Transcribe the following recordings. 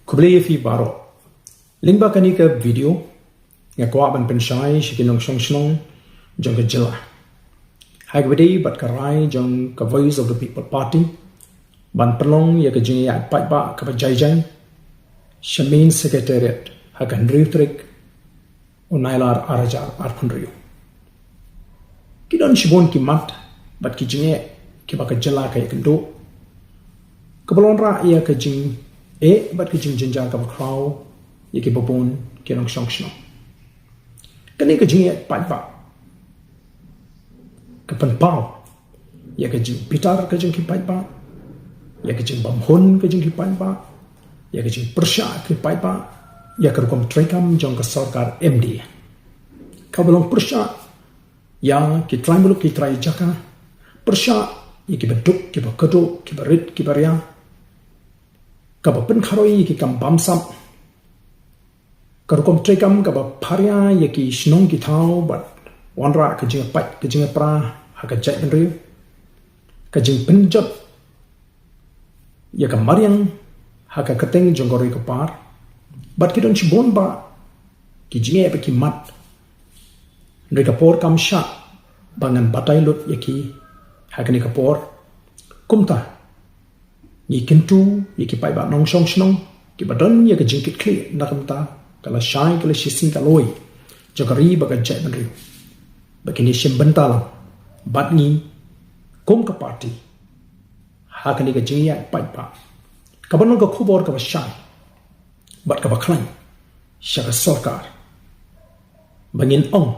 Kublai fi baroh. Link ba kani ke video nga kwa ban penshai shikinong shong jong ke jela. Hai gede bat karai jong ke Voice of the People Party ban perlong ya ke jing ya pat ba ke jai Shamin Secretariat hakan Ryntih unailar arajar arpunriu. Kidon shibon ki mat bat ki jinge ki ba ke jela ka kendo. Kebalon ra ya ke jing bat ke jing jenjar ka kraw ya ki babon ki nong shong. Kani ke jing pat ba ke penpau ya ke jing pitar ke jing ki pat ba ya ke jing bamhon ke jing ki pat ba ya ke jing persya ki pat ba ya ke rukom trekam jong ke sarkar MD ka belong persya ya ki try muluk ki try jaka persya ya ki beduk ki bakeduk ki berit ki beria ka pen kharoi ki kam bamsam ka rukom trekam ka ba pharia ya ki snong ki thau bat wanra ke jing pat ke jing pra ha ka jai benriu ka jing penjot ya ka mariang ha ka keteng jonggori ke par bat ki don chibon ba ki jinge ba ki mat ndre ka por kam sha bangan batai lut ya ki ha ka ni ka por kumta ni Kyntu ya ki pai ba nong shong snong ki badon ya ka jing kit kli na kamta kala shai kala shisin ka loi jogari ba ka jai benriu bakini shim bentalang bat ni kum ka party ha ka ni ka jing ya pai pa ka banon ka khubor ka ba shai bat ka ba klan sha ka sarkar bangin ong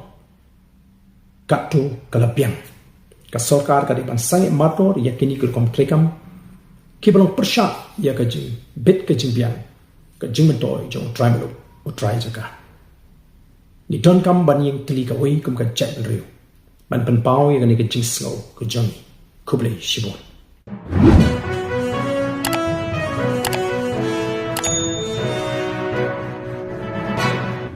katu kalapiang ka sarkar ka di ban sange mator ya kini kul kom trekam ki balong persya ya ka jing bit ka jing biang ka jing mentoy jong tribal o try jaka ni don kam ban yang teli ka wei kum ka jai riu ban pen pau ya ka ni ka jing slow ka jong kublai shibon